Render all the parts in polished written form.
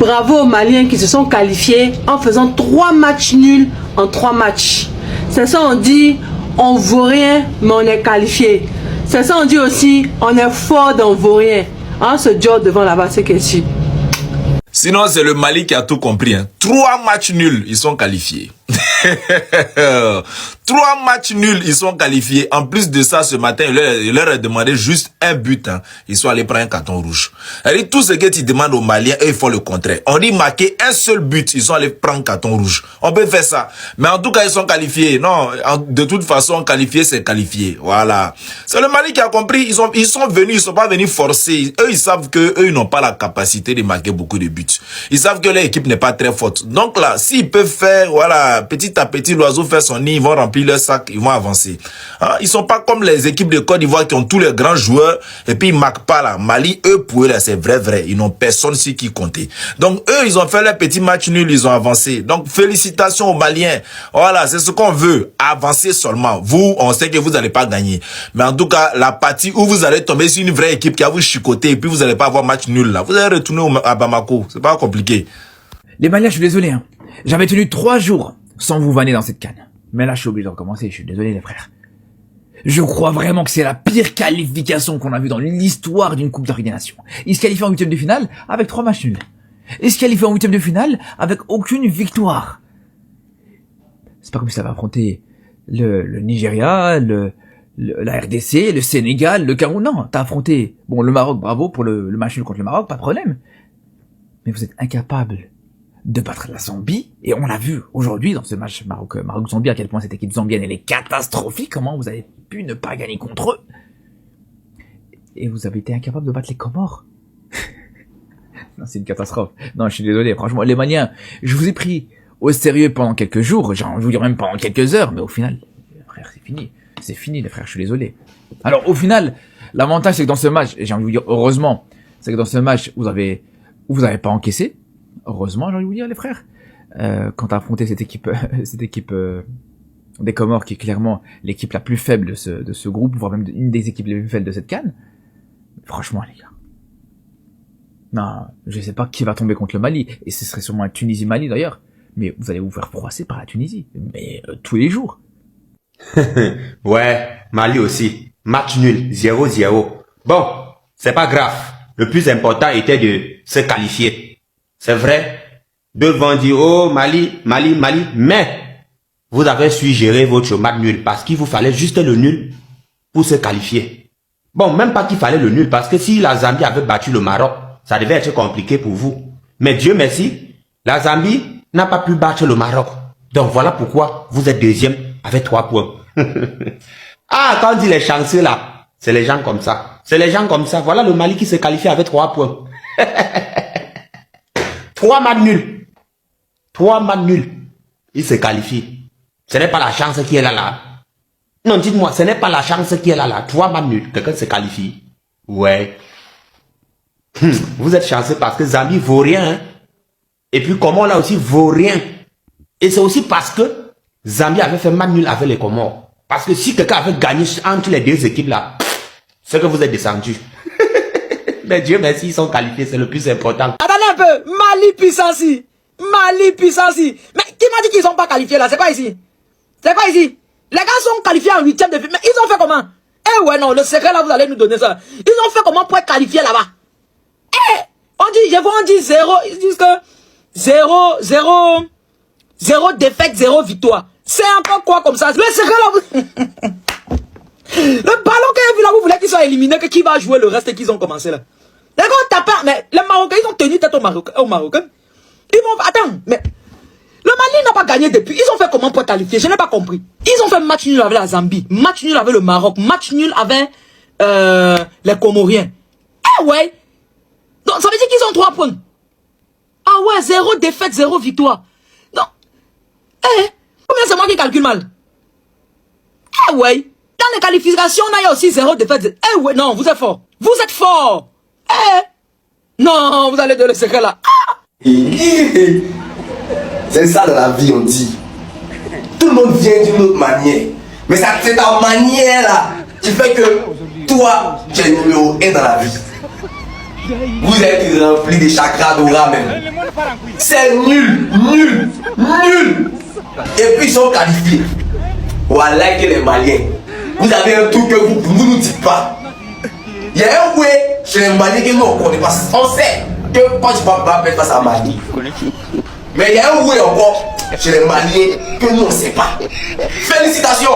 Bravo aux Maliens qui se sont qualifiés en faisant 3 matchs nuls en 3 matchs. C'est ça on dit, on vaut rien, mais on est qualifié. C'est ça on dit aussi, on est fort dans vaut rien. Hein, ce job devant là-bas, c'est qu'ici. Sinon, c'est le Mali qui a tout compris. Hein. 3 matchs nuls, ils sont qualifiés. 3 matchs nuls, ils sont qualifiés. En plus de ça, ce matin, il leur a demandé juste un but. Hein. Ils sont allés prendre un carton rouge. Et tout ce que tu demandes aux Maliens, eux, ils font le contraire. On dit marquer un seul but, ils sont allés prendre un carton rouge. On peut faire ça. Mais en tout cas, ils sont qualifiés. Non, de toute façon, qualifié, c'est qualifié. Voilà. C'est le Mali qui a compris. Ils sont venus, ils sont pas venus forcer. Eux, ils savent que eux, ils n'ont pas la capacité de marquer beaucoup de buts. Ils savent que leur équipe n'est pas très forte. Donc là, s'ils peuvent faire, voilà, petit à petit, l'oiseau fait son nid, ils vont remplir leur sac, ils vont avancer. Hein? Ils sont pas comme les équipes de Côte d'Ivoire qui ont tous les grands joueurs et puis ils marquent pas là. Mali, eux, pour eux, là, c'est vrai. Ils n'ont personne sur qui compter. Donc eux, ils ont fait leur petit match nul, ils ont avancé. Donc félicitations aux Maliens. Voilà, c'est ce qu'on veut. Avancer seulement. Vous, on sait que vous n'allez pas gagner. Mais en tout cas, la partie où vous allez tomber sur une vraie équipe qui va vous chicoter et puis vous n'allez pas avoir match nul là. Vous allez retourner à Bamako. C'est pas compliqué. Les Maliens, je suis désolé. Hein. J'avais tenu 3 jours sans vous vanner dans cette canne. Mais là, je suis obligé de recommencer. Je suis désolé, les frères. Je crois vraiment que c'est la pire qualification qu'on a vue dans l'histoire d'une Coupe d'Afrique des Nations. Ils se qualifient en 8e de finale avec 3 matchs nuls. Ils se qualifient en 8e de finale avec aucune victoire. C'est pas comme si ça va affronter le Nigeria, la RDC, le Sénégal, le Cameroun. Non, t'as affronté, bon, le Maroc, bravo pour le match nul contre le Maroc, pas de problème. Mais vous êtes incapable de battre la Zambie, et on l'a vu aujourd'hui dans ce match Maroc-Zambie à quel point cette équipe zambienne elle est catastrophique, comment vous avez pu ne pas gagner contre eux. Et vous avez été incapable de battre les Comores. Non, c'est une catastrophe. Non, je suis désolé, franchement, les Maliens, je vous ai pris au sérieux pendant quelques jours, j'ai envie de vous dire même pendant quelques heures, mais au final, frère, c'est fini. C'est fini, les frères, je suis désolé. Alors, au final, l'avantage, c'est que dans ce match, et j'ai envie de vous dire, heureusement, c'est que dans ce match, vous avez pas encaissé. Heureusement, j'ai envie de vous dire, les frères. Quand t'as affronté cette équipe des Comores, qui est clairement l'équipe la plus faible de ce groupe, voire même une des équipes les plus faibles de cette CAN. Franchement, les gars. Non, je sais pas qui va tomber contre le Mali. Et ce serait sûrement un Tunisie-Mali, d'ailleurs. Mais vous allez vous faire froisser par la Tunisie. Mais tous les jours. Ouais, Mali aussi. Match nul, 0-0. Bon, c'est pas grave. Le plus important était de se qualifier. C'est vrai. D'autres vont dire, oh, Mali, mais vous avez su gérer votre match nul parce qu'il vous fallait juste le nul pour se qualifier. Bon, même pas qu'il fallait le nul parce que si la Zambie avait battu le Maroc, ça devait être compliqué pour vous. Mais Dieu merci, la Zambie n'a pas pu battre le Maroc. Donc voilà pourquoi vous êtes deuxième avec 3 points. Ah, quand on dit les chanceux là, c'est les gens comme ça. C'est les gens comme ça. Voilà le Mali qui se qualifie avec 3 points. 3 matchs nuls. 3 matchs nuls. Il se qualifie. Ce n'est pas la chance qui est là. Non, dites-moi, ce n'est pas la chance qui est là. 3 matchs nuls. Quelqu'un se qualifie. Ouais. Vous êtes chanceux parce que Zambie vaut rien. Hein? Et puis Comores là aussi vaut rien. Et c'est aussi parce que Zambie avait fait match nul avec les Comores. Parce que si quelqu'un avait gagné entre les deux équipes là, c'est que vous êtes descendu. Mais Dieu merci, ils sont qualifiés, c'est le plus important. Attendez un peu, Mali puissance. Mais qui m'a dit qu'ils sont pas qualifiés là? C'est pas ici. C'est pas ici. Les gars sont qualifiés en 8e de finale. Mais ils ont fait comment? Eh ouais non, le secret là, vous allez nous donner ça. Ils ont fait comment pour être qualifiés là-bas? Eh, on dit 0, ils disent que 0 défaite, 0 victoire. C'est un peu quoi comme ça? Le secret là, le ballon que vu là, vous voulez qu'ils soient éliminés, que qui va jouer le reste qu'ils ont commencé là? Les gars tapent, mais les Marocains, ils ont tenu tête aux Marocains. Ils vont, attends, mais le Mali n'a pas gagné depuis. Ils ont fait comment pour qualifier? Je n'ai pas compris. Ils ont fait match nul avec la Zambie, match nul avec le Maroc, match nul avec les Comoriens. Eh ouais. Donc ça veut dire qu'ils ont 3 points. Ah ouais, 0 défaite, 0 victoire. Non. Eh, combien c'est moi qui calcule mal? Eh ouais. Dans les qualifications, il y a aussi 0 défaite. Eh ouais, non, vous êtes fort. Vous êtes fort. Eh. Non, vous allez donner le secret là. Ah. C'est ça dans la vie, on dit. Tout le monde vient d'une autre manière. Mais c'est ta manière là qui fait que toi, tu es numéro 1 dans la vie. Vous êtes rempli de chakras d'aura même. C'est nul, nul, nul. Et puis ils sont qualifiés. Voilà que les Maliens. Vous avez un truc que vous nous dites pas. Il y a un way chez les Maliens que nous on connaît pas. On sait que quand tu vas mettre face à Mali. Mais il y a un way encore chez les Maliens que nous on sait pas. Félicitations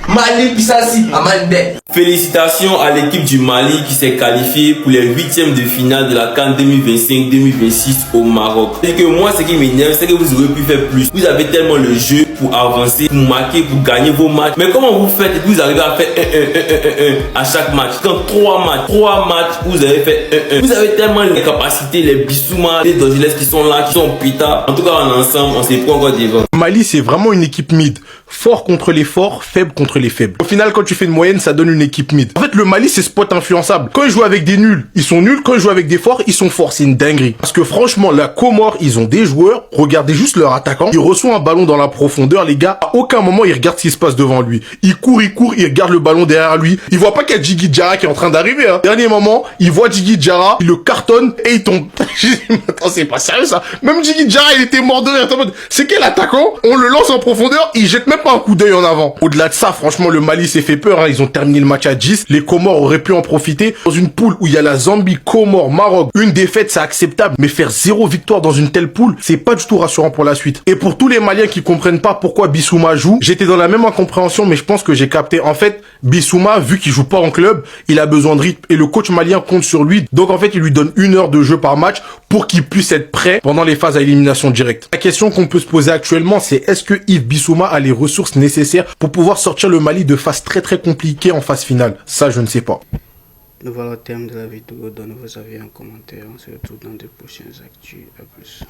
Mali Bissassi Amande. Félicitations à l'équipe du Mali qui s'est qualifiée pour les 8e de finale de la CAN 2025-2026 au Maroc. Et que moi, ce qui m'énerve, c'est que vous auriez pu faire plus. Vous avez tellement le jeu pour avancer, pour marquer, pour gagner vos matchs. Mais comment vous faites et puis vous arrivez à faire 1-1 à chaque match? Quand 3 matchs, vous avez fait 1-1. Vous avez tellement les capacités, les Bissouma, les Dogiles qui sont là, qui sont pita. En tout cas, en ensemble, on s'est pris encore devant. Mali, c'est vraiment une équipe mid. Fort contre les forts, faible contre les faibles. Au final, quand tu fais une moyenne, ça donne une équipe mid. En fait, le Mali, c'est spot influençable. Quand ils jouent avec des nuls, ils sont nuls. Quand ils jouent avec des forts, ils sont forts. C'est une dinguerie. Parce que franchement, la Comore, ils ont des joueurs. Regardez juste leur attaquant. Il reçoit un ballon dans la profondeur, les gars. À aucun moment, il regarde ce qui se passe devant lui. Il court, il regarde le ballon derrière lui. Il voit pas qu'il y a Djigui Diarra qui est en train d'arriver. Dernier moment, il voit Djigui Diarra, il le cartonne et il tombe. Attends, c'est pas sérieux ça. Même Djigui Diarra, il était mort de rire. C'est quel attaquant? On le lance en profondeur, il jette même pas un coup d'œil en avant. Au-delà de ça, franchement, le Mali s'est fait peur. Ils ont terminé le match à 10. Les Comores auraient pu en profiter. Dans une poule où il y a la Zambie, Comores, Maroc, une défaite, c'est acceptable. Mais faire 0 victoire dans une telle poule, c'est pas du tout rassurant pour la suite. Et pour tous les Maliens qui comprennent pas pourquoi Bissouma joue, j'étais dans la même incompréhension, mais je pense que j'ai capté. En fait, Bissouma, vu qu'il joue pas en club, il a besoin de rythme. Et le coach malien compte sur lui. Donc en fait, il lui donne 1 heure de jeu par match pour qu'il puisse être prêt pendant les phases à élimination directe. La question qu'on peut se poser actuellement, c'est est-ce que Yves Bissouma a les ressources nécessaires pour pouvoir sortir le Mali de phase très compliquée en phase finale? Ça, je ne sais pas. Nous voilà au terme de la vidéo. Donnez vos avis en commentaire. On se retrouve dans de prochaines actus. À plus.